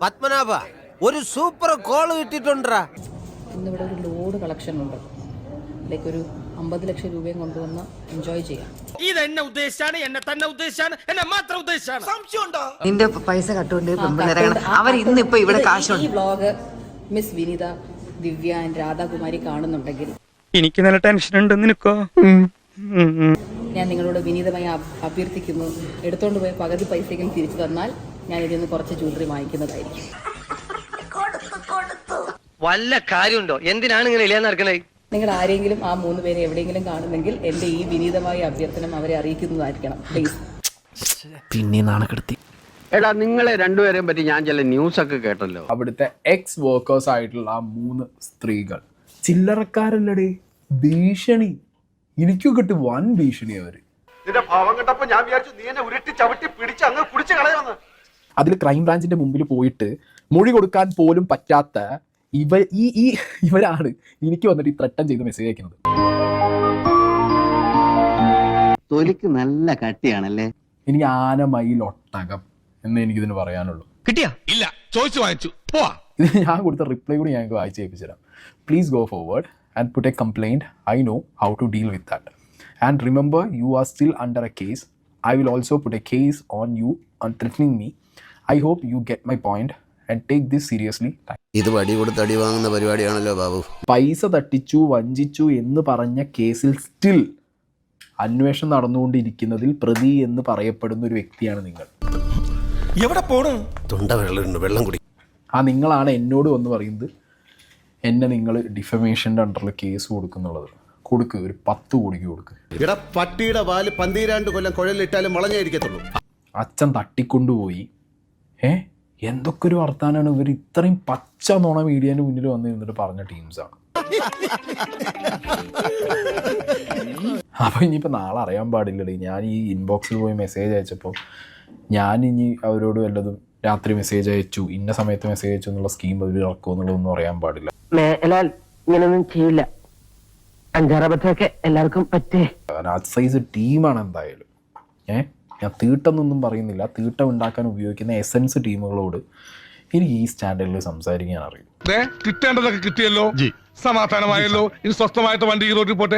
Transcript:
പത്മനാഭ ഒരു super call കിട്ടിട്ടുണ്ടാ. ഇന്നിവിടെ ഒരു ലോഡ് കളക്ഷൻ ഉണ്ട്. ലൈക്ക് ഒരു 50 ലക്ഷം രൂപയും കൊണ്ടുവന്ന് എൻജോയ് ചെയ്യാം. ഇതെന്നെ ഉദ്ദേശിച്ചാണ്, എന്നെ തന്നെ ഉദ്ദേശിച്ചാണ്, എന്നെ മാത്രം ഉദ്ദേശിച്ചാണ്. സംശയമുണ്ടോ? നിന്റെ പൈസ കട്ടുകൊണ്ട് അവർ ഇന്നിപ്പോ ഇവിടെ കാശുണ്ട്. ഈ vlog miss Vineetha, Divya and Radhakumari കാണുന്നുണ്ടെങ്കിൽ എനിക്ക് നല്ല ടെൻഷൻ ഉണ്ട്. നിനക്കോ? ഞാൻ നിങ്ങളോട് വിനീതമായി അഭ്യർത്ഥിക്കുന്നു, എടുത്തോണ്ട് പോയ പകുതി പൈസയെങ്കിലും തിരിച്ചു തന്നാൽ ഞാൻ ഇതിൽ നിന്ന് കുറച്ച് ജ്വല്ലറി വാങ്ങിക്കുന്നതായിരിക്കും. വല്ല കാര്യമുണ്ടോ? എന്തിനാണ് ഇങ്ങനെ ഇല്ലാന്ന് നടക്കണേ? നിങ്ങൾ ആരെങ്കിലും ആ 3 പേരെ എവിടെയെങ്കിലും കാണുന്നെങ്കിൽ എന്റെ ഈ വിനീതമായ അഭ്യർത്ഥന അവരെ അറിയിക്കുന്നതായിരിക്കണം പ്ലീസ്. പിന്നെ നാണക്കെടുത്തി. എടാ, നിങ്ങളെ രണ്ടുപേരെയും പറ്റി ഞാൻ ചില ന്യൂസ് ഒക്കെ കേട്ടല്ലോ. അവിടുത്തെ എക്സ് വർക്കേഴ്സ് ആയിട്ടുള്ള ആ 3 സ്ത്രീകൾ ചില്ലറക്കാരല്ലടേ, ഭീഷണി. എനിക്കും കിട്ടി വൻ ഭീഷണി. അവര് അതിൽ ക്രൈംബ്രാഞ്ചിന്റെ മുമ്പിൽ പോയിട്ട് മൊഴി കൊടുക്കാൻ പോലും പറ്റാത്ത ഇവരാണ് എനിക്ക് വന്നിട്ട് ഈ ത്രട്ടം ചെയ്ത് മെസ്സേജ് അയക്കുന്നത്. തൊലിക്ക് നല്ല കട്ടിയാണല്ലേ. എനിക്ക് ആന, മയിൽ, ഒട്ടകം എന്നേ എനിക്കിതിന് പറയാനുള്ളൂ. കിട്ടിയാ? ഇല്ല, ചോദിച്ചു വാങ്ങിച്ചു. പോവാ. ഇത് ഞാൻ കൊടുത്ത റിപ്ലൈ കൂടി ഞങ്ങൾക്ക് വായിച്ച് കേൾപ്പിച്ചു തരാം. Please go forward and put a complaint. I know how to deal with that. And remember, you are still under a case. I will also put a case on you on threatening me. I hope you get my point and take this seriously. ഇത് വടി കൊടുത്ത് അടി വാങ്ങുന്ന പരിപാടിയാണല്ലോ ബാബു. പൈസ തട്ടിച്ചു, വഞ്ചിച്ചു എന്ന് പറഞ്ഞ കേസിൽ സ്റ്റിൽ അന്വേഷണം നടന്നുകൊണ്ടിരിക്കുന്നതിൽ പ്രതി എന്ന് പറയപ്പെടുന്ന ഒരു വ്യക്തിയാണ് നിങ്ങൾ. എവിടെ പോണു? തൊണ്ട വെള്ളം കുടി. ആ നിങ്ങളാണ് എന്നോട് വന്ന് പറയുന്നത് എന്നെ നിങ്ങൾ ഡിഫമേഷൻ്റെ അണ്ടറിൽ കേസ് കൊടുക്കുന്നുള്ളത്. കൊടുക്ക്, ഒരു 10 കോടിക്ക് കൊടുക്ക്. ഇവിടെ പട്ടിയുടെ പാല് 12 കൊല്ലം കുഴലിട്ടാലും മുളഞ്ഞായിരിക്കത്തുള്ളൂ. അച്ഛൻ തട്ടിക്കൊണ്ടുപോയി. എന്തൊക്കെ ഒരു വർത്താനാണ് ഇവർ. ഇത്രയും പച്ച നോണ മീഡിയൻ്റെ മുന്നിൽ വന്ന് നിന്നിട്ട് പറഞ്ഞ ടീംസാണ്. അപ്പോൾ ഇനിയിപ്പോൾ നാളെ അറിയാൻ പാടില്ലടേ. ഞാൻ ഈ ഇൻബോക്സിൽ പോയി മെസ്സേജ് അയച്ചപ്പോൾ ഞാൻ ഇനി അവരോട് വല്ലതും രാത്രി മെസ്സേജ് അയച്ചു, ഇന്ന സമയത്ത് മെസ്സേജ് അയച്ചു എന്നുള്ള സ്കീം അവർ ഇറക്കുമോ എന്നുള്ളതൊന്നും അറിയാൻ പാടില്ല. ഇങ്ങനൊന്നും ചെയ്യില്ല. 5-6 അബദ്ധമൊക്കെ എല്ലാവർക്കും പറ്റേ. അത് സൈസ് ടീമാണ് എന്തായാലും. ഞാൻ തീട്ടമൊന്നും പറയുന്നില്ല. തീട്ടം ഉണ്ടാക്കാൻ ഉപയോഗിക്കുന്ന എസൻസ് ടീമുകളോട് എനിക്ക് ഈ സ്റ്റാൻഡേർഡിൽ സംസാരിക്കാൻ അറിയും. കിട്ടേണ്ടതൊക്കെ കിട്ടിയല്ലോ, സമാധാനമായല്ലോ. ഇനി സ്വസ്ഥമായിട്ട് വണ്ടി റോഡിൽ പോട്ടെ.